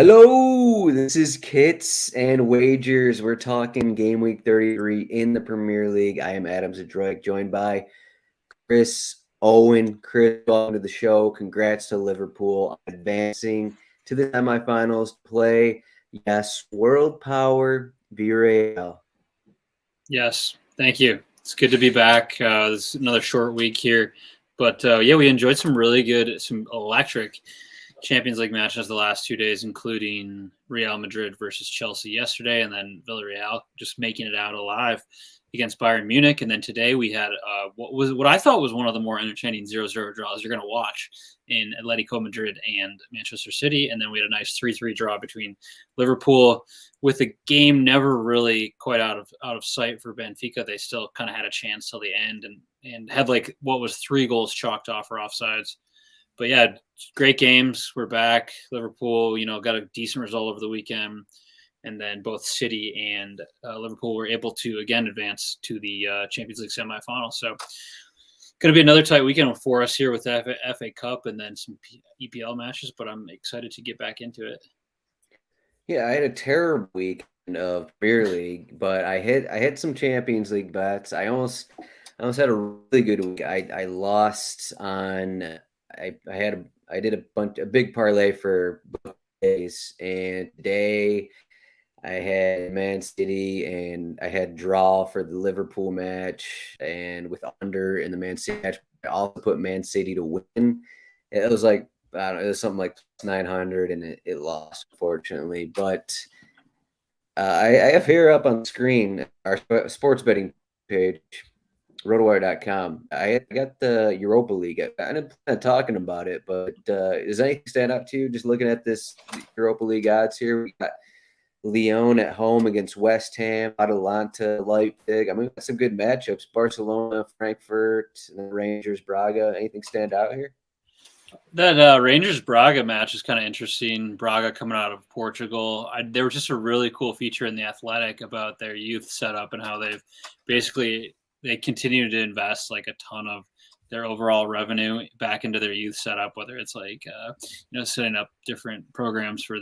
Hello, this is Kits and Wagers. We're talking Game Week 33 in the Premier League. I am Adam Zdroik, joined by Chris Owen. Chris, welcome to the show. Congrats to Liverpool on advancing to the semifinals to play, yes, World Power Villarreal. Yes, thank you. It's good to be back. This is another short week here, but yeah, we enjoyed some electric Champions League matches the last 2 days, including Real Madrid versus Chelsea yesterday, and then Villarreal just making it out alive against Bayern Munich. And then today we had what I thought was one of the more entertaining 0-0 draws you're going to watch in Atletico Madrid and Manchester City. And then we had a nice 3-3 draw between Liverpool, with the game never really quite out of sight for Benfica. They still kind of had a chance till the end and had like what was 3 goals chalked off for offsides. But yeah, great games. We're back. Liverpool, got a decent result over the weekend. And then both City and Liverpool were able to, again, advance to the Champions League semifinal. So going to be another tight weekend for us here with the FA Cup and then some EPL matches. But I'm excited to get back into it. Yeah, I had a terrible week of Premier League, but I hit some Champions League bets. I almost had a really good week. I lost on I did a big parlay for both days, and today I had Man City and I had draw for the Liverpool match, and with under in the Man City match, I also put Man City to win. It was like I don't know, it was something like 900, and it lost unfortunately. But I have here up on the screen our sports betting page, rotowire.com. I got the Europa League. I ended up talking about it, but does anything stand out to you just looking at this Europa League odds here? We got Lyon at home against West Ham, Atalanta, Leipzig. I mean, we've got some good matchups. Barcelona, Frankfurt, and then Rangers, Braga. Anything stand out here? That Rangers Braga match is kind of interesting. Braga coming out of Portugal. There was just a really cool feature in the Athletic about their youth setup and how they continue to invest like a ton of their overall revenue back into their youth setup, whether it's like setting up different programs for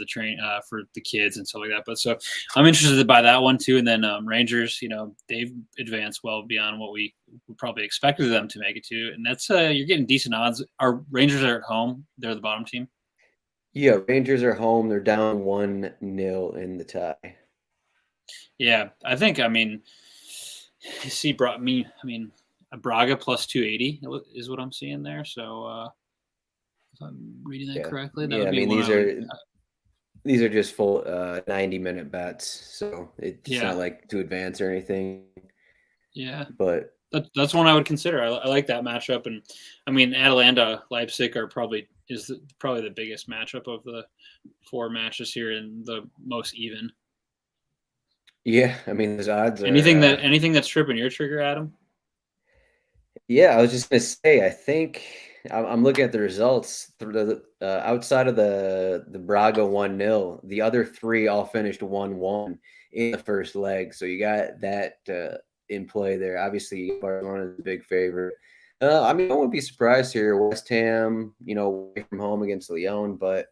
for the kids and stuff like that. But so I'm interested by that one too. And then Rangers, they've advanced well beyond what we probably expected them to make it to, and that's you're getting decent odds. Our Rangers are at home; they're the bottom team. Yeah, Rangers are home. They're down 1-0 in the tie. Yeah, I think. I mean, a Braga plus 280 is what I'm seeing there. So if I'm reading that correctly, that would be these are just full 90-minute bets, so it's not like to advance or anything. Yeah, but that's one I would consider. I like that matchup, and I mean Atalanta Leipzig are probably the biggest matchup of the 4 matches here and the most even. Yeah, I mean those odds are anything that's tripping your trigger, Adam. Yeah, I was just gonna say. I think I'm looking at the results. Outside of the Braga 1-0, the other 3 all finished 1-1 in the first leg. So you got that in play there. Obviously, Barcelona is a big favorite. I mean, I wouldn't be surprised here. West Ham, away from home against Lyon, but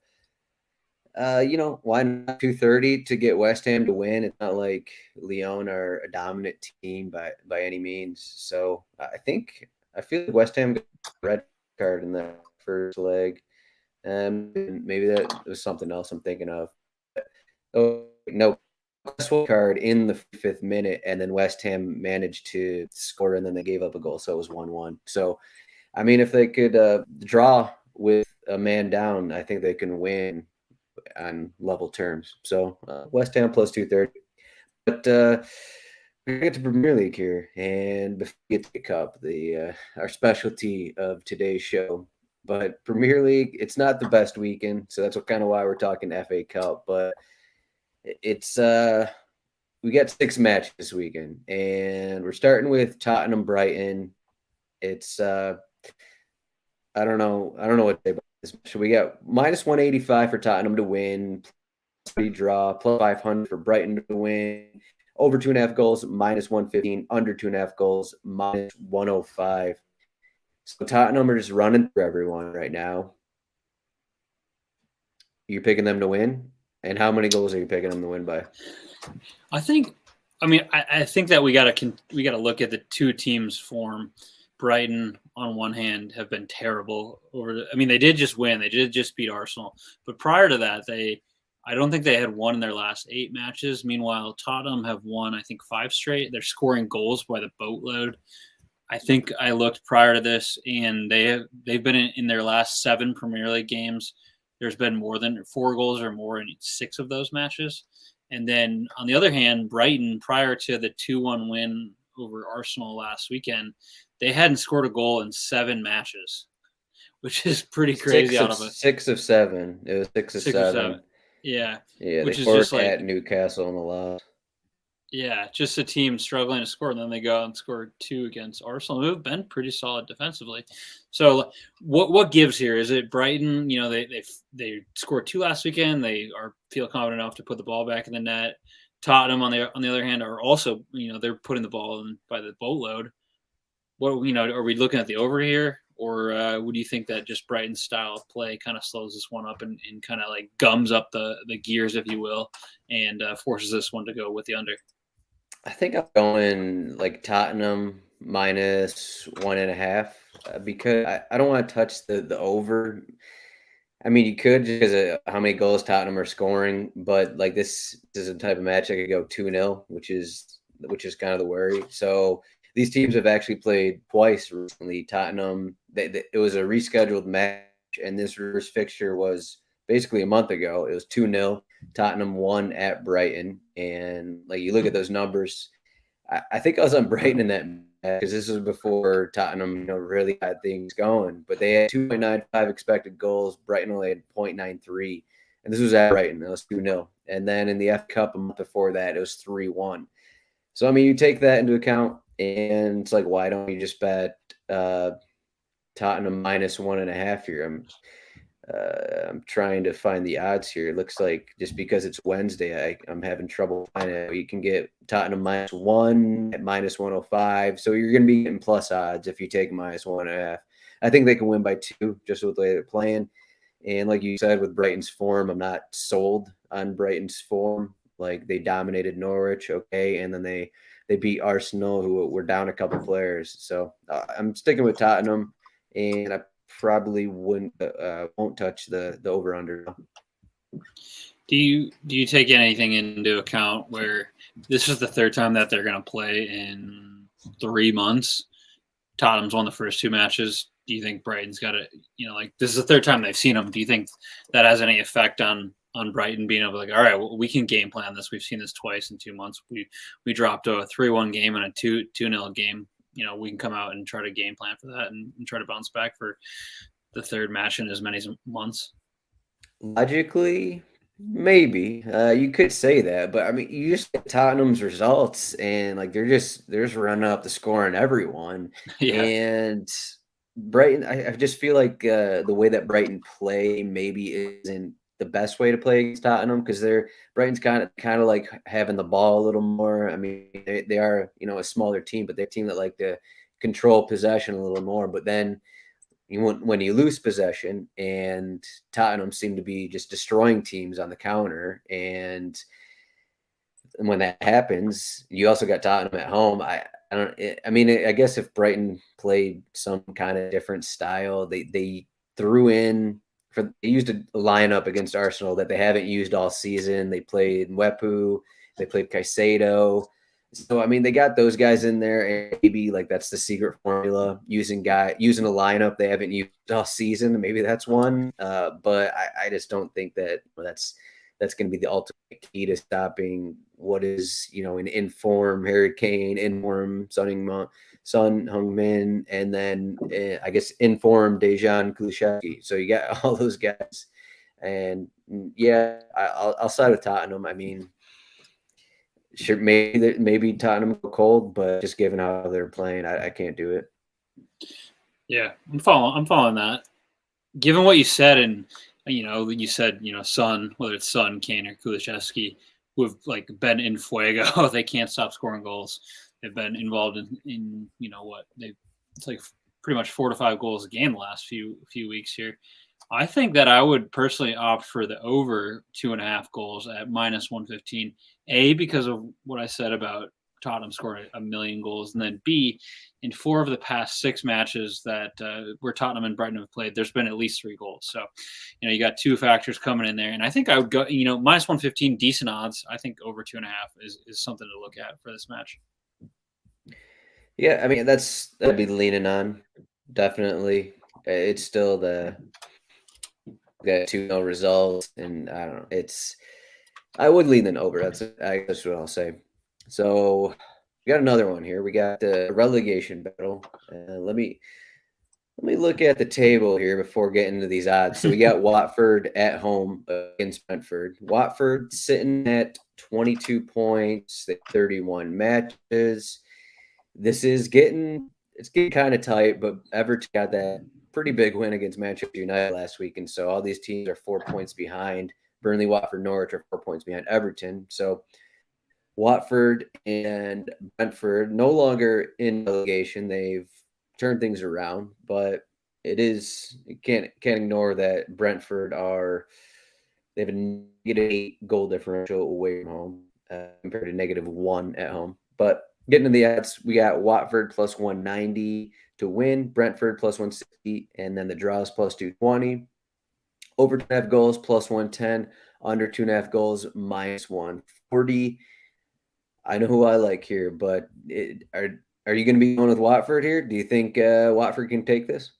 why not 230 to get West Ham to win? It's not like Lyon are a dominant team by any means. So I feel like West Ham got a red card in that first leg. Maybe that was something else I'm thinking of. Oh no, card in the 5th minute, and then West Ham managed to score, and then they gave up a goal, so it was 1-1. So, I mean, if they could draw with a man down, I think they can win on level terms. So West Ham plus 230. But we get to Premier League here, and before we get to the Cup, our specialty of today's show. But Premier League, it's not the best weekend, so that's kind of why we're talking FA Cup. But it's we got 6 matches this weekend, and we're starting with Tottenham Brighton. It's I don't know what to say about this. So we got minus 185 for Tottenham to win, draw, plus 500 for Brighton to win, over 2.5 goals, minus 115, under 2.5 goals, minus 105. So Tottenham are just running through everyone right now. You're picking them to win And how many goals are you picking them to win by? I think that we gotta look at the two teams' form. Brighton, on one hand, have been terrible they did just win. They did just beat Arsenal, but prior to that, I don't think they had won in their last 8 matches. Meanwhile, Tottenham have won, I think, 5 straight. They're scoring goals by the boatload. I think I looked prior to this, and they've been in their last 7 Premier League games. There's been more than 4 goals or more in 6 of those matches. And then on the other hand, Brighton, prior to the 2-1 win over Arsenal last weekend, they hadn't scored a goal in 7 matches, which is pretty crazy. 6 of 7. It was 6 of 7. Yeah. Yeah, which they is just scored like at Newcastle in the loss. Yeah, just a team struggling to score, and then they go out and score 2 against Arsenal, who have been pretty solid defensively. So, what gives here? Is it Brighton? You know, they scored 2 last weekend. They feel confident enough to put the ball back in the net. Tottenham, on the other hand, are also, they're putting the ball in by the boatload. Are we looking at the over here, or would you think that just Brighton's style of play kind of slows this one up and kind of like gums up the gears, if you will, and forces this one to go with the under? I think I'm going like Tottenham minus 1.5 because I don't want to touch the over. I mean, you could just because of how many goals Tottenham are scoring, but like this is a type of match that could go 2-0, which is kind of the worry. So these teams have actually played twice recently. Tottenham, it was a rescheduled match, and this reverse fixture was basically a month ago. It was 2-0. Tottenham won at Brighton, and like you look at those numbers, I think I was on Brighton in that because this was before Tottenham, really had things going. But they had 2.95 expected goals. Brighton only had 0.93, and this was at Brighton. It was 2-0. And then in the F Cup a month before that, it was 3-1. So I mean, you take that into account, and it's like, why don't you just bet Tottenham minus 1.5 here? I'm trying to find the odds here. It looks like just because it's Wednesday, I'm having trouble finding it. You can get Tottenham minus 1 at minus 105. So you're going to be getting plus odds if you take minus 1.5. I think they can win by 2 just with the way they're playing. And like you said, with Brighton's form, I'm not sold on Brighton's form. Like they dominated Norwich, okay, and then they beat Arsenal, who were down a couple players. So I'm sticking with Tottenham, and I probably won't touch the over under. Do you take anything into account where this is the 3rd time that they're going to play in 3 months? Tottenham's won the first 2 matches. Do you think Brighton's got to, this is the 3rd time they've seen them? Do you think that has any effect on Brighton being able to, like, all right, well, we can game plan this. We've seen this twice in 2 months. We dropped a 3-1 game and a 2-0 game. We can come out and try to game plan for that and try to bounce back for the 3rd match in as many months. Logically, maybe you could say that, but I mean, you just get Tottenham's results, and like they're just running up the score on everyone. Yeah. And Brighton, I just feel like the way that Brighton play maybe isn't the best way to play against Tottenham because Brighton's kind of like having the ball a little more. I mean, they are a smaller team, but they're a team that like to control possession a little more. But then when you lose possession, and Tottenham seem to be just destroying teams on the counter, and when that happens, you also got Tottenham at home. I guess if Brighton played some kind of different style, they threw in. They used a lineup against Arsenal that they haven't used all season. They played Mwepu, they played Caicedo. So I mean, they got those guys in there, and maybe like that's the secret formula: using a lineup they haven't used all season. Maybe that's one, but I just don't think that that's going to be the ultimate key to stopping what is an informed Harry Kane, informed Son Heung-min, and then I guess informed Dejan Kulusevski. So you got all those guys, and yeah, I'll side with Tottenham. I mean, sure, maybe Tottenham go cold, but just given how they're playing, I can't do it. Yeah, I'm following that. Given what you said, and Son, whether it's Son, Kane, or Kulusevski, who have like been in fuego, they can't stop scoring goals. They've been involved in it's like pretty much 4 to 5 goals a game the last few weeks here. I think that I would personally opt for the over 2.5 goals at -115. A, because of what I said about Tottenham scoring a million goals, and then B, in 4 of the past 6 matches that where Tottenham and Brighton have played, there's been at least 3 goals. So, you got 2 factors coming in there, and I think I would go. -115, decent odds. I think over 2.5 is something to look at for this match. Yeah, I mean that'd be leaning on definitely. It's still the 2-0 result, and I don't know. I would lean in over. That's what I'll say. So we got another one here. We got the relegation battle. Let me look at the table here before getting into these odds. So we got Watford at home against Brentford. Watford sitting at 22 points, 31 matches. It's getting kind of tight, but Everton got that pretty big win against Manchester United last week, and so all these teams are 4 points behind. Burnley, Watford, Norwich are 4 points behind Everton. So Watford and Brentford no longer in relegation. They've turned things around, but you can't ignore that they have a -8 goal differential away from home compared to -1 at home. But getting to the odds, we got Watford plus 190 to win, Brentford plus 160, and then the draws plus 220. Over 2.5 goals plus 110, under 2.5 goals minus 140. I know who I like here, but are you going to be going with Watford here? Do you think Watford can take this?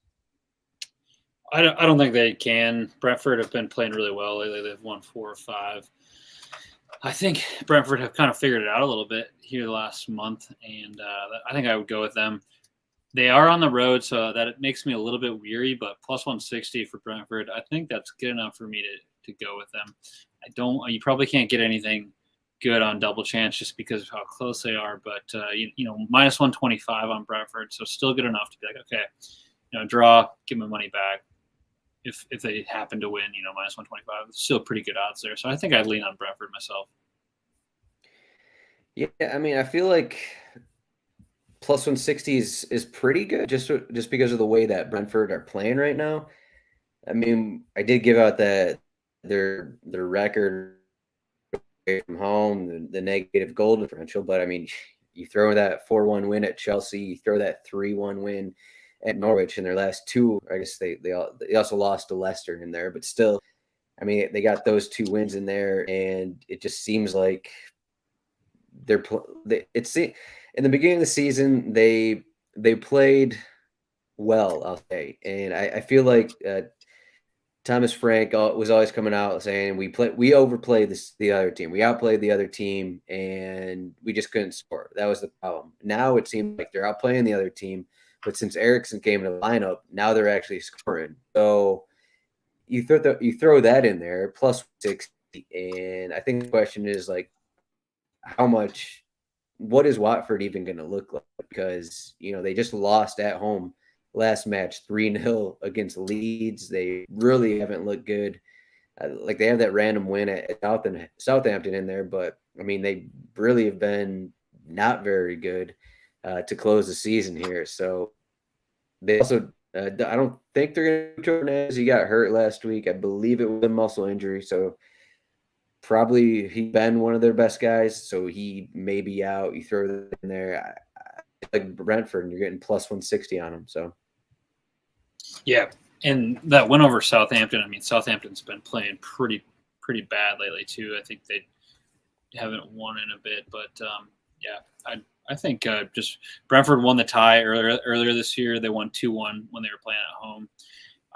I don't think they can. Brentford have been playing really well lately. They've won 4 or 5. I think Brentford have kind of figured it out a little bit here the last month, and I think I would go with them. They are on the road, so that it makes me a little bit weary, but plus 160 for Brentford, I think that's good enough for me to go with them. You probably can't get anything good on double chance just because of how close they are, but minus 125 on Brentford, so still good enough to be like, okay, draw, give my money back. If they happen to win, minus 125, it's still pretty good odds there. So I think I'd lean on Brentford myself. Yeah, I mean, I feel like plus 160 is pretty good just because of the way that Brentford are playing right now. I mean, I did give out that their record away from home, the negative goal differential, but I mean, you throw that 4-1 win at Chelsea, you throw that 3-1 win at Norwich in their last two. I guess they also lost to Leicester in there, but still, I mean, they got those 2 wins in there, and it just seems like it's in the beginning of the season they played well, I'll say, and I feel like Thomas Frank was always coming out saying we overplayed the other team, we outplayed the other team, and we just couldn't score. That was the problem. Now it seems like they're outplaying the other team, but since Eriksen came in the lineup, now they're actually scoring. So you throw that in there plus 60, and I think the question is like what is Watford even going to look like? Because, they just lost at home last match 3-0 against Leeds. They really haven't looked good. Like they have that random win at Southampton in there, but I mean, they really have been not very good to close the season here. So they also, I don't think they're going to Jordan. He got hurt last week. I believe it was a muscle injury. So probably he's been one of their best guys, so he may be out. You throw that in there, like Brentford, and you're getting plus 160 on him. So, yeah, and that win over Southampton. I mean, Southampton's been playing pretty bad lately too. I think they haven't won in a bit, but yeah, I think just Brentford won the tie earlier this year. They won 2-1 when they were playing at home.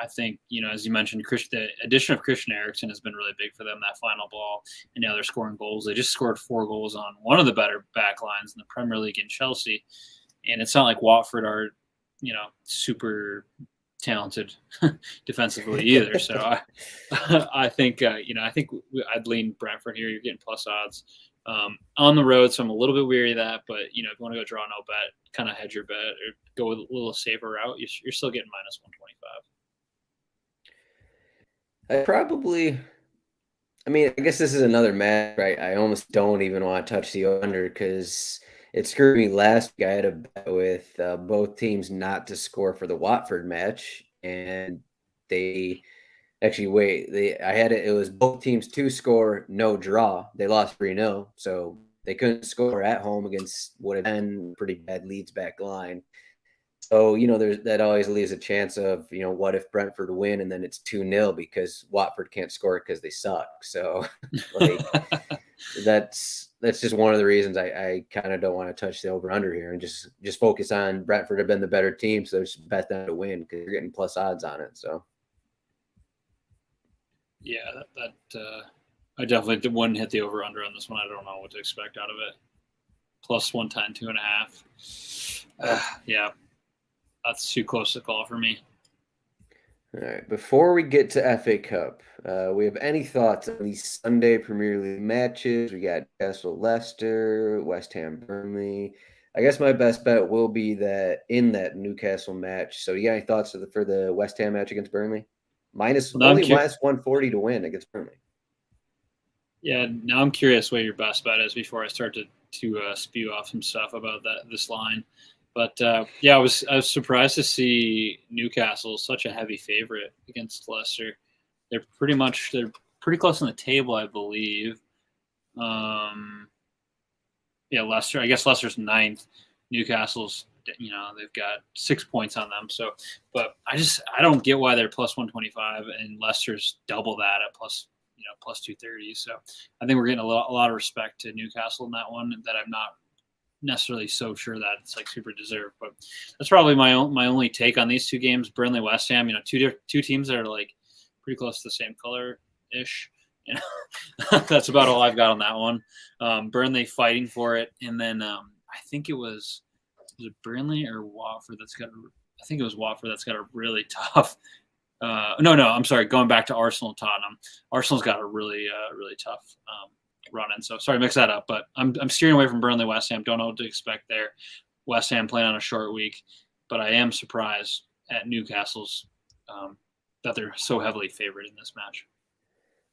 I think, as you mentioned, the addition of Christian Eriksen has been really big for them, that final ball, and now they're scoring goals. They just scored 4 goals on one of the better back lines in the Premier League in Chelsea, and it's not like Watford are, super talented defensively either. So I think, I'd lean Brentford here. You're getting plus odds on the road, so I'm a little bit weary of that. But if you want to go draw no bet, kind of hedge your bet or go with a little safer route, you're still getting minus 125. I mean, I guess this is another match, right? I almost don't even want to touch the under because it screwed me last week. I had a bet with both teams not to score for the Watford match, and they Actually, wait. I had it. It was both teams to score, no draw. They lost 3-0, so they couldn't score at home against what had been pretty bad Leeds back line. So there's that always leaves a chance of what if Brentford win and then it's 2-0 because Watford can't score because they suck. So like that's just one of the reasons I kind of don't want to touch the over under here and just focus on Brentford have been the better team, so just bet them to win because you're getting plus odds on it. So. Yeah, I definitely wouldn't hit the over under on this one. I don't know what to expect out of it. Plus 110, 2.5. Yeah, that's too close to call for me. All right. Before we get to FA Cup, we have any thoughts on these Sunday Premier League matches? We got Newcastle, Leicester, West Ham, Burnley. I guess my best bet will be that in that Newcastle match. So, you got any thoughts for the West Ham match against Burnley? Only minus 140 to win against Burnley. Yeah, now I'm curious what your best bet is before I start to spew off some stuff about this line. But yeah, I was surprised to see Newcastle such a heavy favorite against Leicester. They're pretty close on the table, I believe. Yeah, Leicester. I guess Leicester's ninth. Newcastle's, they've got 6 points on them. So, but I don't get why they're plus 125 and Leicester's double that at plus 230. So I think we're getting a lot of respect to Newcastle in that one that I'm not necessarily so sure that it's like super deserved. But that's probably my only take on these two games. Burnley, West Ham. Two teams that are like pretty close to the same color ish. That's about all I've got on that one. Burnley fighting for it, and then I think was it Burnley or Watford I think it was Watford that's got a really tough. No, I'm sorry. Going back to Arsenal and Tottenham, Arsenal's got a really tough run in. So sorry, mix that up. But I'm steering away from Burnley, West Ham. Don't know what to expect there. West Ham playing on a short week, but I am surprised at Newcastle's that they're so heavily favored in this match.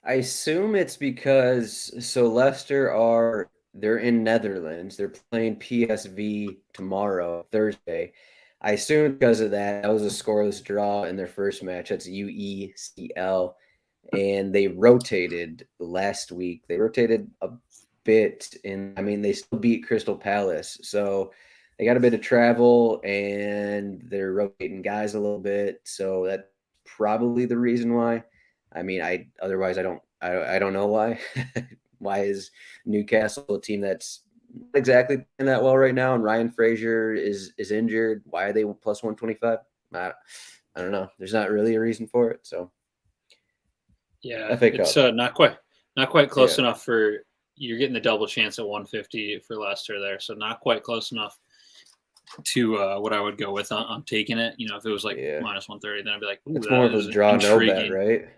I assume it's because Leicester they're in Netherlands. They're playing PSV tomorrow, Thursday. I assume because of that was a scoreless draw in their first match. That's UECL. And they rotated last week. They rotated a bit, and they still beat Crystal Palace. So they got a bit of travel, and they're rotating guys a little bit. So that's probably the reason why. Otherwise I don't know why. Why is Newcastle a team that's not exactly playing that well right now, and Ryan Fraser is injured? Why are they plus 125? I don't know. There's not really a reason for it. So yeah, it's not quite close enough for you're getting the double chance at 150 for Leicester there. So not quite close enough to what I would go with on taking it. If it was like minus 130, then I'd be like, ooh, it's more of a draw no bet, right?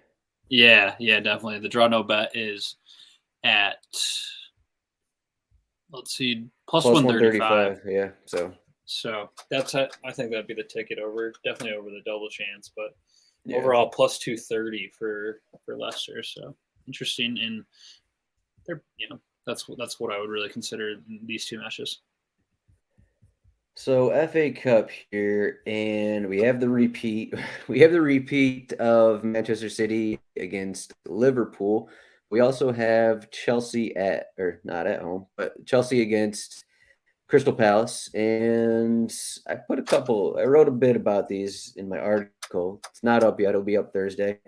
Yeah, definitely. The draw no bet is at, let's see, plus 135. Yeah, so that's I think that'd be the ticket over, definitely over the double chance, but overall plus 230 for Leicester. So interesting, and they're that's what I would really consider these two matches. So FA Cup here, and we have the repeat. We have the repeat of Manchester City against Liverpool. We also have Chelsea not at home, but Chelsea against Crystal Palace. And I wrote a bit about these in my article. It's not up yet. It'll be up Thursday.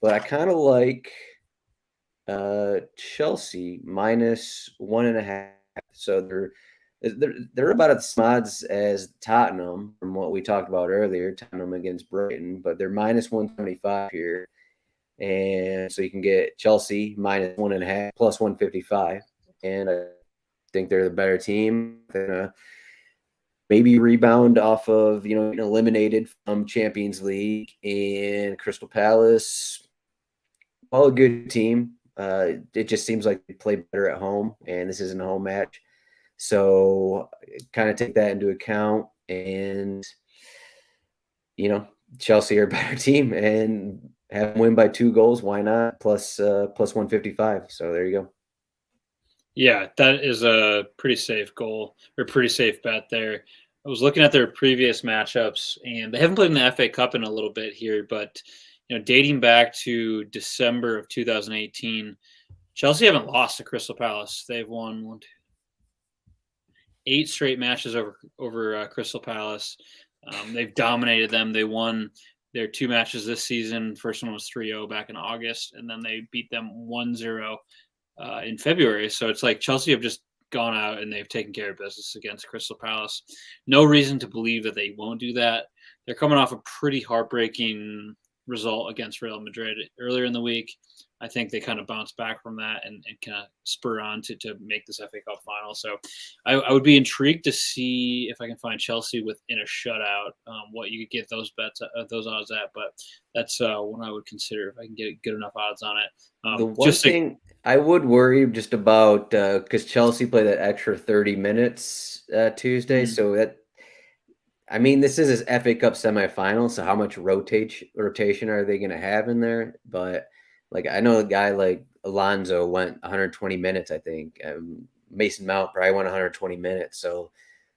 But I kind of like Chelsea minus 1.5. So they're about as odds as Tottenham from what we talked about earlier. Tottenham against Brighton, but they're minus 175 here. And so you can get Chelsea minus 1.5 plus 155. And I think they're the better team. They're gonna maybe rebound off of eliminated from Champions League, and Crystal Palace, a good team. It just seems like they play better at home, and this isn't a home match. So kind of take that into account, and Chelsea are a better team and have them win by 2 goals. Why not? Plus 155. So there you go. Yeah, that is a pretty safe goal or pretty safe bet there. I was looking at their previous matchups, and they haven't played in the FA Cup in a little bit here, but dating back to December of 2018, Chelsea haven't lost to Crystal Palace. They've won 8 straight matches over Crystal Palace. They've dominated them. They won their 2 matches this season. First one was 3-0 back in August, and then they beat them 1-0 in February. So it's like Chelsea have just gone out and they've taken care of business against Crystal Palace. No reason to believe that they won't do that. They're coming off a pretty heartbreaking result against Real Madrid earlier in the week. I think they kind of bounced back from that and kind of spur on to make this FA Cup final. So I would be intrigued to see if I can find Chelsea within a shutout, what you could get those bets, those odds at. But that's one I would consider if I can get good enough odds on it. The one thing I would worry just about, because Chelsea played that extra 30 minutes Tuesday, so that, I mean, this is his FA Cup semifinal, so how much rotation are they going to have in there? But like, I know a guy like Alonso went 120 minutes, I think. Mason Mount probably went 120 minutes. So,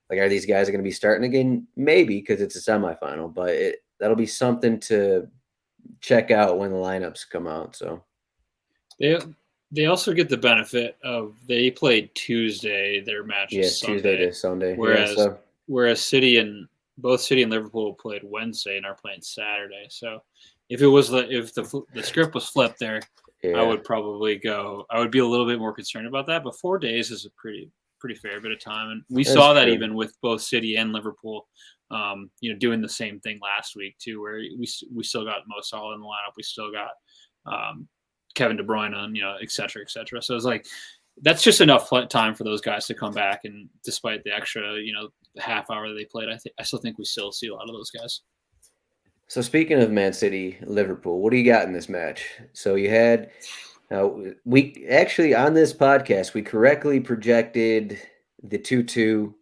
like, are these guys going to be starting again? Maybe, because it's a semifinal, but that'll be something to check out when the lineups come out. So they also get the benefit of they played Tuesday, their match is Sunday, Tuesday to Sunday. Whereas both City and Liverpool played Wednesday and are playing Saturday. So if the script was flipped there, I would probably I would be a little bit more concerned about that. But 4 days is a pretty fair bit of time, and we saw that even with both City and Liverpool, doing the same thing last week too, where we still got Mo Salah in the lineup, we still got Kevin De Bruyne on, et cetera, et cetera. So it's like that's just enough time for those guys to come back, and despite the extra, half hour that they played, I still think we still see a lot of those guys. So speaking of Man City, Liverpool, what do you got in this match? So you had, we actually on this podcast, we correctly projected the 2-2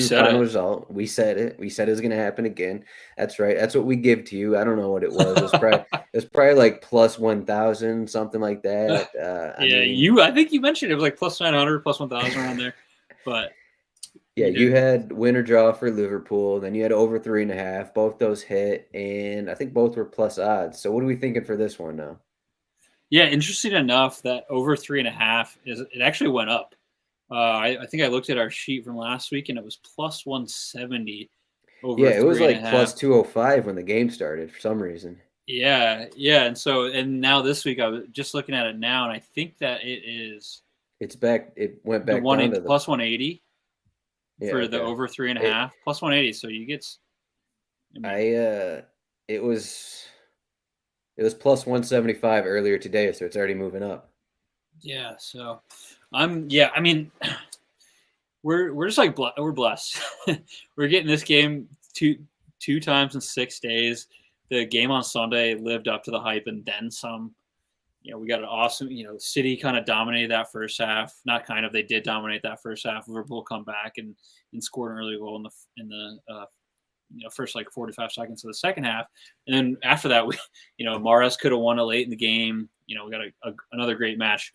final result. We said it. We said it was going to happen again. That's right. That's what we give to you. I don't know what it was. It was probably like plus 1,000, something like that. I think you mentioned it was like plus 900, plus 1,000 around there. But yeah, you had winner draw for Liverpool. Then you had over 3.5. Both those hit, and I think both were plus odds. So what are we thinking for this one now? Yeah, interesting enough that over 3.5 it actually went up. I think I looked at our sheet from last week, and it was plus 170 over. Yeah, it was like plus 205 when the game started for some reason. Yeah, and now this week I was just looking at it now, and I think that it's back. It went back down to plus 180 for the over 3.5 plus 180. So you get. It was plus 175 earlier today, so it's already moving up. Yeah, so I mean, we're just like we're blessed. We're getting this game two times in 6 days. The game on Sunday lived up to the hype and then some. We got an awesome. City kind of dominated that first half. Not kind of, they did dominate that first half. Liverpool come back and scored an early goal in the first like 45 seconds of the second half, and then after that, Mahrez could have won it late in the game. We got another great match.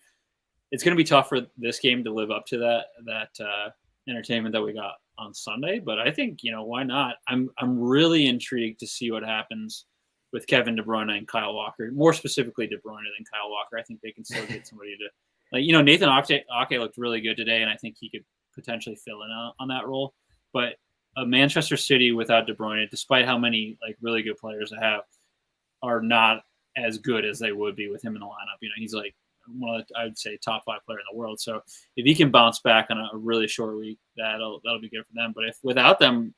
It's going to be tough for this game to live up to that entertainment that we got on Sunday, but I think why not? I'm really intrigued to see what happens with Kevin De Bruyne and Kyle Walker. More specifically, De Bruyne than Kyle Walker. I think they can still get somebody to Nathan Ake looked really good today, and I think he could potentially fill in on that role. But Manchester City without De Bruyne, despite how many really good players they have, are not as good as they would be with him in the lineup. He's like one of I would say top 5 player in the world. So if he can bounce back on a really short week, that'll be good for them. But if without them,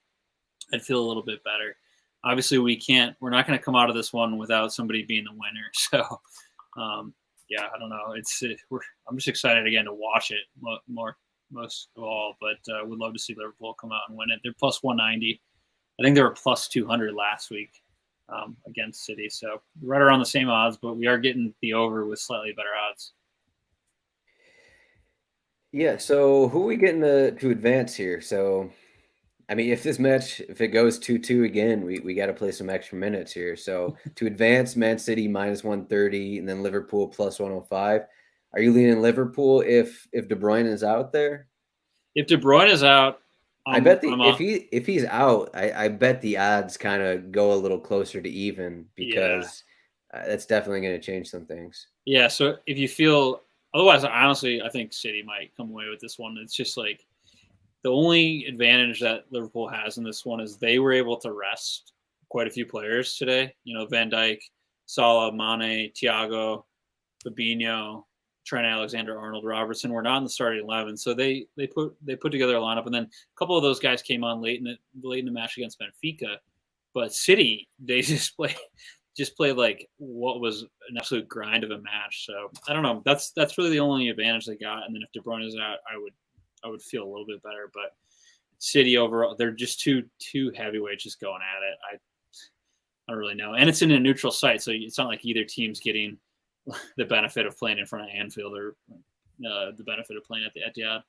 I'd feel a little bit better. Obviously, we're not going to come out of this one without somebody being the winner. So, I don't know. I'm just excited again to watch it most of all, but would love to see Liverpool come out and win it. They're plus 190. I think they were plus 200 last week against City. So right around the same odds, but we are getting the over with slightly better odds. Yeah, so who are we getting to advance here? So, I mean, if it goes 2-2 again, we got to play some extra minutes here. So to advance, Man City minus 130, and then Liverpool plus 105. Are you leaning Liverpool if De Bruyne is out there? If De Bruyne is out, I bet I'm if he's out, I bet the odds kind of go a little closer to even yeah. because that's definitely going to change some things. Yeah, so if you feel otherwise, honestly, I think City might come away with this one. It's just like the only advantage that Liverpool has in this one is they were able to rest quite a few players today. You know, Van Dijk, Salah, Mane, Thiago, Fabinho, Trent Alexander-Arnold, Robertson were not in the starting 11, so they put together a lineup, and then a couple of those guys came on late in the match against Benfica. But City, they just played like what was an absolute grind of a match. So I don't know. That's really the only advantage they got. And then if De Bruyne is out, I would feel a little bit better. But City overall, they're just two heavyweights just going at it. I don't really know. And it's in a neutral site, so it's not like either team's getting the benefit of playing in front of Anfield or the benefit of playing at the Etihad.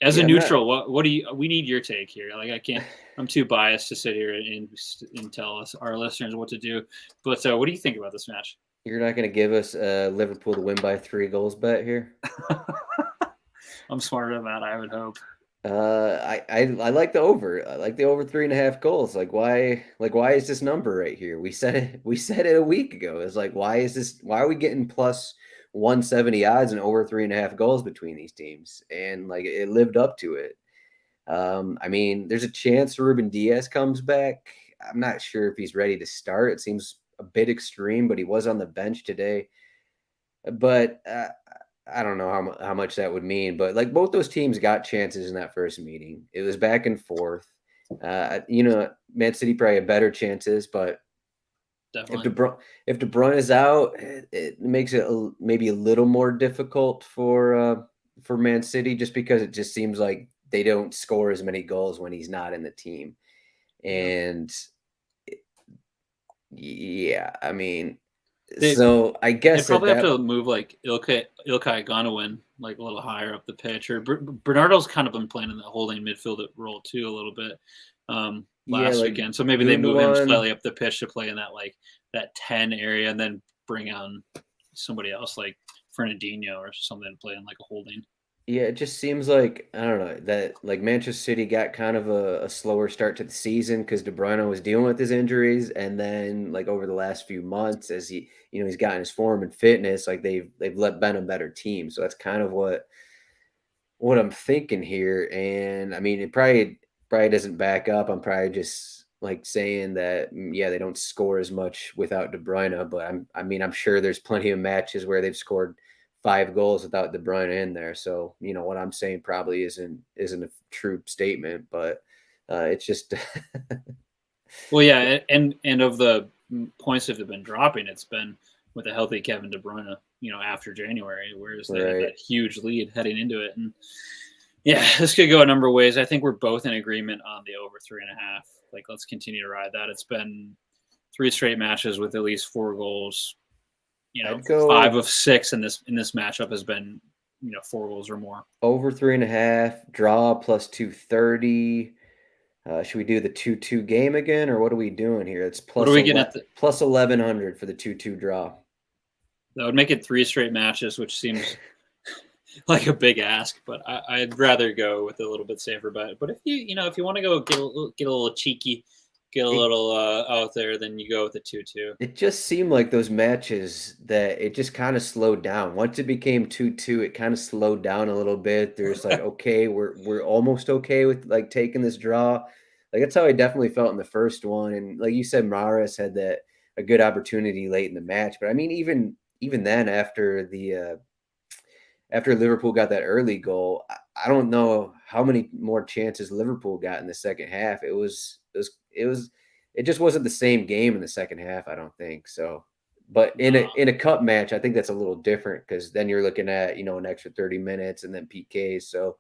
As Yeah, a I'm not. neutral, what do you? We need your take here. Like I can't. I'm too biased to sit here and tell us our listeners what to do. But what do you think about this match? You're not going to give us Liverpool to win by 3 goals bet here. I'm smarter than that. I would hope. I like the over. I like the over 3.5 goals. Why is this number right here? We said it a week ago. It's like why are we getting plus 170 odds and over 3.5 goals between these teams? And like it lived up to it. I mean, there's a chance Ruben Diaz comes back. I'm not sure if he's ready to start. It seems a bit extreme, but he was on the bench today. But I don't know how much that would mean. But like both those teams got chances in that first meeting. It was back and forth. Man City probably had better chances, but if Definitely. De Bruyne is out, it makes it maybe a little more difficult for Man City just because it just seems like they don't score as many goals when he's not in the team. Yeah. And yeah, I mean, They so I they guess at probably have that to move like Ilkay Gundogan like a little higher up the pitch, or Bernardo's kind of been playing in the holding midfield role too a little bit yeah, last like weekend. So maybe they move him Gundogan. slightly up the pitch to play in that 10 area, and then bring on somebody else like Fernandinho or something to play in like a holding. Yeah, it just seems like I don't know that like Manchester City got kind of a slower start to the season because De Bruyne was dealing with his injuries, and then like over the last few months, as he's gotten his form and fitness, like they've let been a better team. So that's kind of what I'm thinking here. And I mean, it probably doesn't back up. I'm probably just like saying that yeah, they don't score as much without De Bruyne, but I'm sure there's plenty of matches where they've scored 5 goals without De Bruyne in there. So, what I'm saying probably isn't a true statement, but it's just Well, yeah, and of the points that have been dropping, it's been with a healthy Kevin De Bruyne, after January, whereas they had right. that huge lead heading into it. And yeah, this could go a number of ways. I think we're both in agreement on the over 3.5. Like, let's continue to ride that. It's been 3 straight matches with at least 4 goals. I'd 5 go of 6 in this matchup has been 4 goals or more. over 3.5, draw plus 230. Should we do the 2-2 game again, or what are we doing here? It's What are we getting at? plus 1100 for the 2-2 draw. That would make it 3 straight matches, which seems like a big ask, but I'd rather go with a little bit safer bet. But if you want to go get a little cheeky, get a It little out there, then you go with the 2-2. it just seemed like those matches that it just kind of slowed down. Once it became 2-2, it kind of slowed down a little bit. There's like, okay, we're almost okay with like taking this draw. Like that's how I definitely felt in the first one. And like you said, Maris had that a good opportunity late in the match. But I mean, even then after Liverpool got that early goal, I don't know how many more chances Liverpool got in the second half. It just wasn't the same game in the second half, I don't think. So, but in No, a cup match, I think that's a little different because then you're looking at, an extra 30 minutes and then PKs. So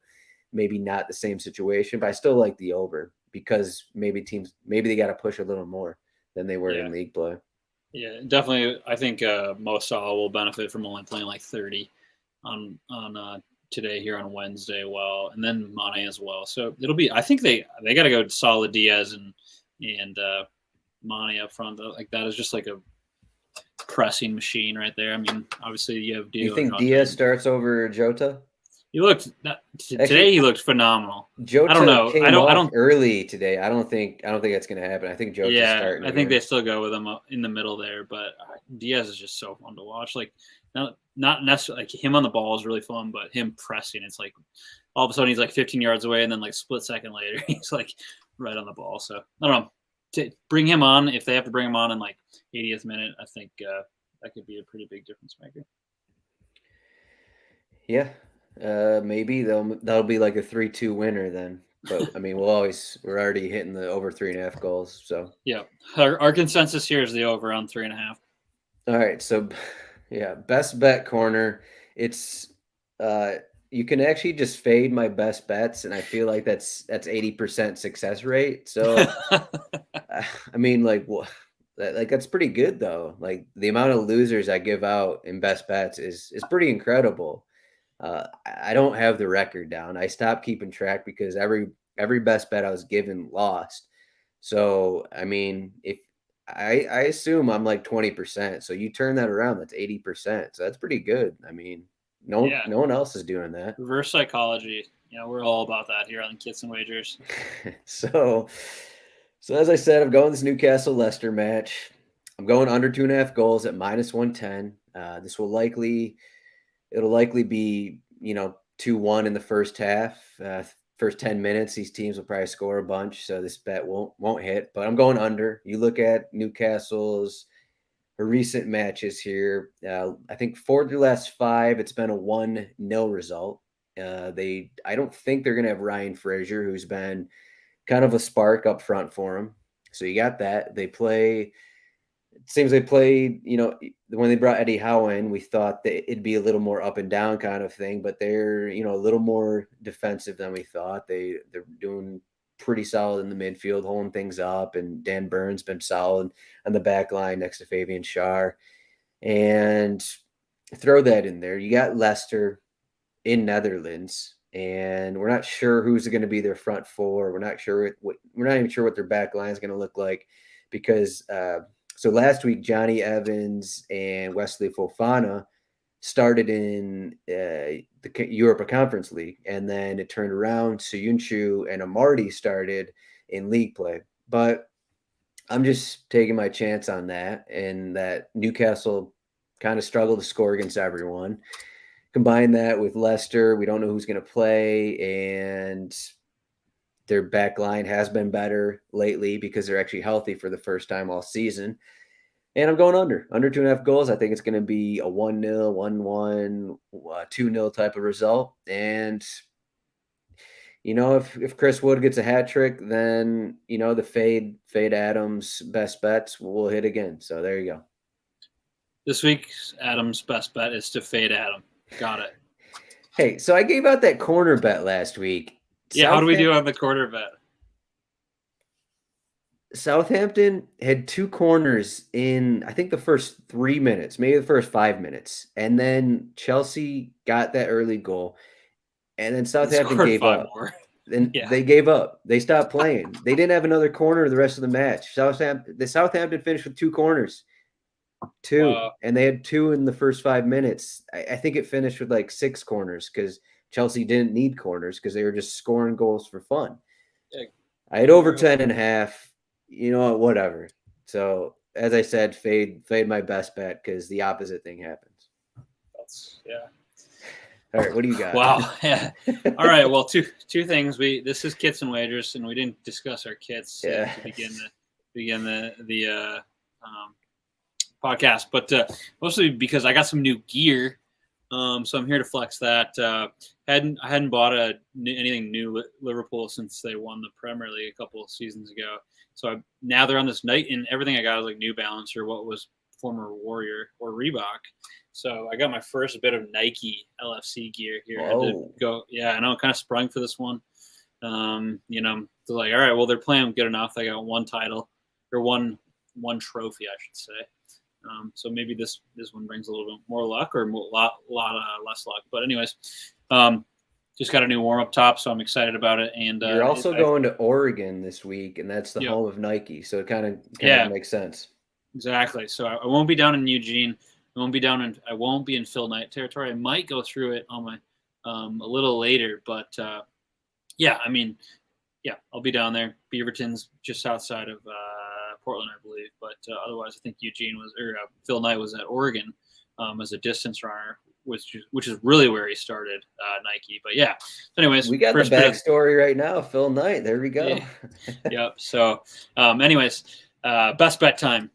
maybe not the same situation, but I still like the over because maybe they got to push a little more than they were yeah, in league play. yeah, definitely. I think Mo Salah will benefit from only playing like 30 on today here on Wednesday. Well, and then Mane as well. So it'll be. I think they got to go solid Diaz and Mane up front. Like that is just like a pressing machine right there. I mean, obviously you have You Diego think Jota. Diaz starts over Jota? Today he looked phenomenal. I don't Jota know. came off early today. I don't think that's going to happen. I think Jota's starting. I think they still go with him in the middle there, but Diaz is just so fun to watch. Like not necessarily like him on the ball is really fun, but him pressing, it's like all of a sudden he's like 15 yards away, and then like split second later he's like right on the ball. So I don't know. To bring him on, if they have to bring him on in like 80th minute, I think that could be a pretty big difference maker. Yeah, maybe that'll be like a 3-2 winner then. But I mean, we're already hitting the over 3.5 goals. So yeah, our consensus here is the over on 3.5. All right, so yeah, best bet corner. It's you can actually just fade my best bets, and I feel like that's 80% success rate. So I mean, like, that's pretty good though. Like the amount of losers I give out in best bets is pretty incredible. I don't have the record down. I stopped keeping track because every best bet I was given lost. So I mean, if I assume I'm like 20%, so you turn that around, that's 80%. So that's pretty good. I mean, no one else is doing that. Reverse psychology. We're all about that here on Kits and Wagers. So as I said, I'm going this Newcastle Leicester match. I'm going under 2.5 goals at -110. This will likely be 2-1 in the first half. First 10 minutes, these teams will probably score a bunch, so this bet won't hit. But I'm going under. You look at Newcastle's recent matches here. I think 4 of their last 5, it's been a 1-0 result. I don't think they're going to have Ryan Fraser, who's been kind of a spark up front for them. So you got that. It seems they played, when they brought Eddie Howe in, we thought that it'd be a little more up and down kind of thing, but they're, a little more defensive than we thought. They're doing pretty solid in the midfield, holding things up, and Dan Burns been solid on the back line next to Fabian Schär. And throw that in there. You got Leicester in Netherlands, and we're not sure who's going to be their front four. We're not even sure what their back line is going to look like because so last week, Johnny Evans and Wesley Fofana started in the Europa Conference League, and then it turned around. Soyuncu and Amarty started in league play. But I'm just taking my chance on that, and that Newcastle kind of struggled to score against everyone. Combine that with Leicester, we don't know who's going to play, and their back line has been better lately because they're actually healthy for the first time all season. And I'm going under 2.5 goals. I think it's going to be a 1-0, 1-1, 2-0 type of result. And, if Chris Wood gets a hat trick, then, the fade Adams best bets will hit again. So there you go. This week's Adams best bet is to fade Adam. Got it. Hey, so I gave out that corner bet last week. Yeah, how do we do on the corner bet? Southampton had 2 corners in, I think, the first 3 minutes, maybe the first 5 minutes. And then Chelsea got that early goal. And then Southampton gave up. And they gave up. They stopped playing. They didn't have another corner the rest of the match. Southampton finished with 2 corners. 2. Wow. And they had 2 in the first 5 minutes. I think it finished with like 6 corners because Chelsea didn't need corners because they were just scoring goals for fun. Yeah. I had over 10.5. Whatever. So as I said, fade my best bet because the opposite thing happens. All right, what do you got? Wow. Yeah. All right. Well, two things. This is Kits and Wagers, and we didn't discuss our kits to begin the podcast, but mostly because I got some new gear. So I'm here to flex that. I hadn't bought anything new Liverpool since they won the Premier League a couple of seasons ago. So now they're on this night, and everything I got is like New Balance or what was former Warrior or Reebok. So I got my first bit of Nike LFC gear here. I had to go. Yeah, I know. Kind of sprung for this one. They're like, all right, well, they're playing good enough. They got one title or one trophy, I should say. So maybe this one brings a little bit more luck or a lot less luck. But anyways, just got a new warm-up top, so I'm excited about it. And you're also going to Oregon this week, and that's the home of Nike, so it kind of makes sense. Exactly. So I won't be down in Eugene. I won't be in Phil Knight territory. I might go through it on a little later. But yeah, I mean, yeah, I'll be down there. Beaverton's just outside of Portland, I believe. But otherwise, I think Phil Knight was at Oregon as a distance runner, which is really where he started Nike. But yeah, so anyways, We got the backstory right now. Phil Knight. There we go. Yeah, yep. So, anyways, best bet time.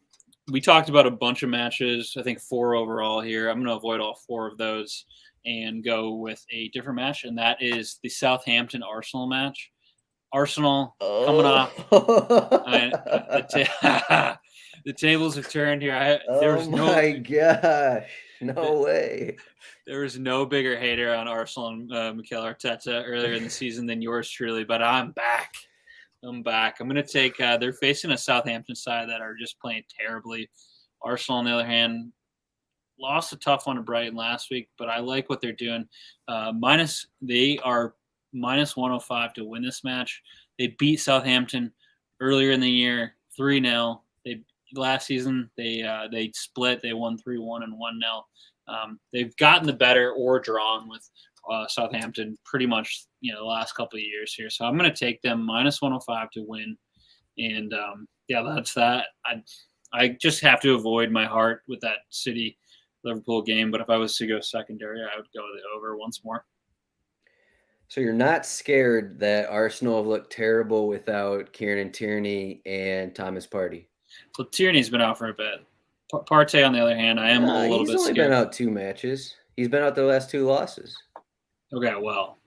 We talked about a bunch of matches. I think 4 overall here. I'm going to avoid all 4 of those and go with a different match, and that is the Southampton Arsenal match. Arsenal coming off. The tables have turned here. My gosh. No way. There was no bigger hater on Arsenal and Mikel Arteta earlier in the season than yours truly, but I'm back. I'm going to take they're facing a Southampton side that are just playing terribly. Arsenal, on the other hand, lost a tough one to Brighton last week, but I like what they're doing. They are minus 105 to win this match. They beat Southampton earlier in the year 3-0. Last season they split. They won 3-1 and 1-0. They've gotten the better or drawn with Southampton pretty much the last couple of years here. So I'm going to take them minus 105 to win. And yeah, that's that. I just have to avoid my heart with that City-Liverpool game. But if I was to go secondary, I would go the over once more. So you're not scared that Arsenal have looked terrible without Kieran Tierney and Thomas Partey? So Tierney's been out for a bit. Partey, on the other hand, I am a little bit scared. He's only been out 2 matches. He's been out the last 2 losses. Okay, well,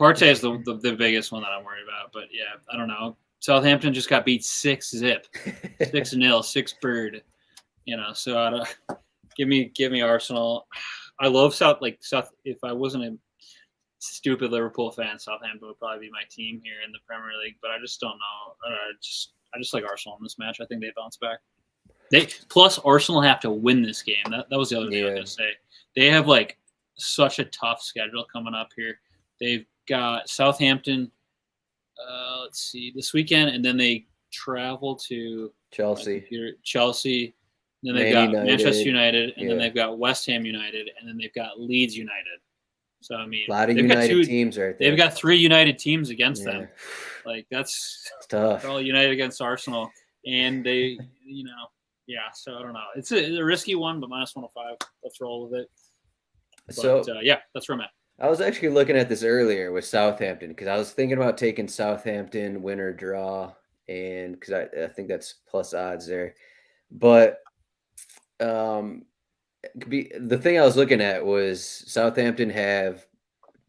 Partey is the biggest one that I'm worried about. But yeah, I don't know. Southampton just got beat 6-0, 6-0, 6 bird. So give me Arsenal. I love South. If I wasn't a stupid Liverpool fan, Southampton would probably be my team here in the Premier League. But I just don't know. I just like Arsenal in this match. I think they bounce back. Plus Arsenal have to win this game. That was the other thing I was going to say. They have such a tough schedule coming up here. They've got Southampton. Let's see, this weekend, and then they travel to Chelsea. Then they've got Manchester United, and then they've got West Ham United, and then they've got Leeds United. So I mean, a lot of United teams right there. They've got 3 United teams against them. That's tough. They're all United against Arsenal, and they, So I don't know. It's a risky one, but minus 105. Let's roll with it. But, yeah, that's where I'm at. I was actually looking at this earlier with Southampton because I was thinking about taking Southampton win or draw, and because I think that's plus odds there. But the thing I was looking at was Southampton have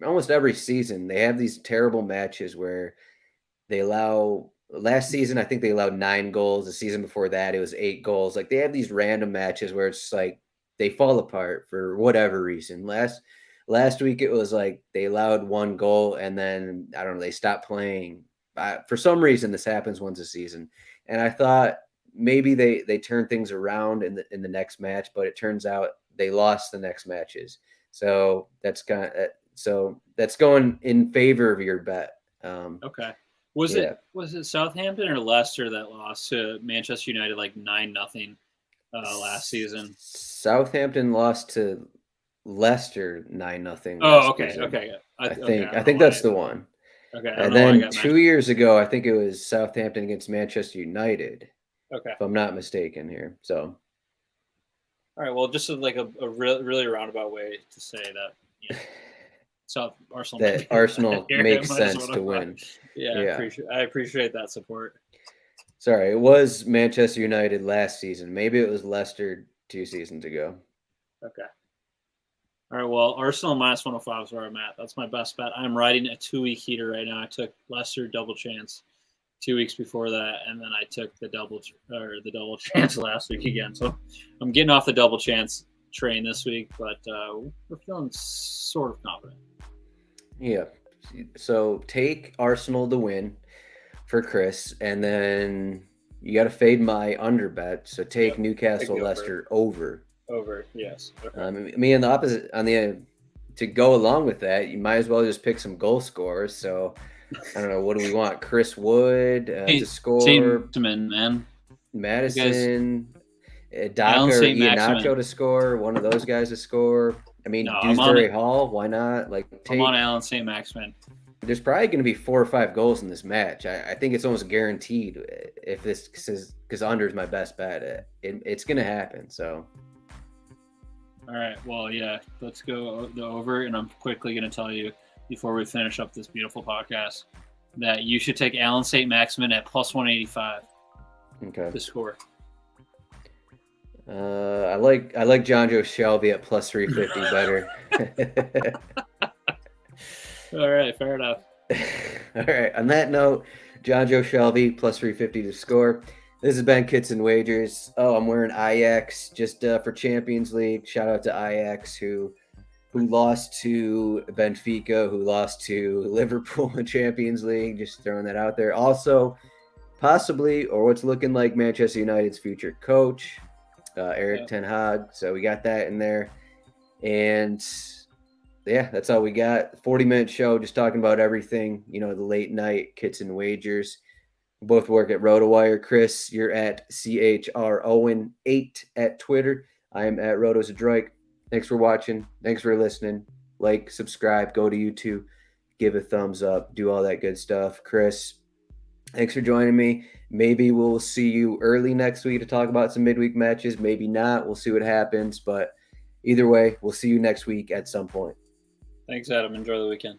almost every season they have these terrible matches where they allow. Last season, I think they allowed 9 goals. The season before that, it was 8 goals. They have these random matches where it's they fall apart for whatever reason. Last week, it was they allowed 1 goal, and then, I don't know, they stopped playing. For some reason, this happens once a season. And I thought maybe they turn things around in the next match, but it turns out they lost the next matches. So that's going in favor of your bet. Okay. Was it Southampton or Leicester that lost to Manchester United 9-0 last season? Southampton lost to Leicester 9-0. Oh, okay, season. Okay. I think that's the one. Okay. And then 2 years ago, I think it was Southampton against Manchester United. Okay. If I'm not mistaken here. So. All right. Well, just a really roundabout way to say that. Arsenal makes sense to win. Yeah. I appreciate that support. Sorry, it was Manchester United last season. Maybe it was Leicester 2 seasons ago. Okay. All right. Well, Arsenal minus 105 is where I'm at. That's my best bet. I'm riding a 2-week heater right now. I took Leicester double chance 2 weeks before that, and then I took the double chance last week again. So I'm getting off the double chance train this week, but we're feeling sort of confident. Yeah. So take Arsenal to win for Chris, and then you got to fade my under bet. So take Newcastle Leicester over. Over, yes. Okay. Me and the opposite to go along with that, you might as well just pick some goal scorers. So I don't know, what do we want? Chris Wood to score. Man. Madison, Daka or Iheanacho to score. One of those guys to score. I mean, No, Dewsbury Hall, why not? Like, I'm on Allen St. Maximin. There's probably going to be 4 or 5 goals in this match. I think it's almost guaranteed if this because under is my best bet. It's going to happen. So, all right. Well, yeah. Let's go the over, and I'm quickly going to tell you before we finish up this beautiful podcast that you should take Allen St. Maximin at plus 185. Okay. The score. I like John Joe Shelby at plus 350 better. All right, fair enough. All right. On that note, John Joe Shelby plus 350 to score. This has been Kits and Wagers. Oh, I'm wearing Ajax just for Champions League. Shout out to Ajax who lost to Benfica, who lost to Liverpool in Champions League. Just throwing that out there. Also, possibly, or what's looking like Manchester United's future coach, Eric Ten Hag. So we got that in there. And yeah, that's all we got. 40-minute show, just talking about everything, the late night Kits and Wagers. We both work at RotoWire. Chris, you're at CHROwen8 at Twitter. I am at Zdroik. Thanks for watching. Thanks for listening. Like, subscribe, go to YouTube, give a thumbs up, do all that good stuff. Chris, thanks for joining me. Maybe we'll see you early next week to talk about some midweek matches. Maybe not. We'll see what happens. But either way, we'll see you next week at some point. Thanks, Adam. Enjoy the weekend.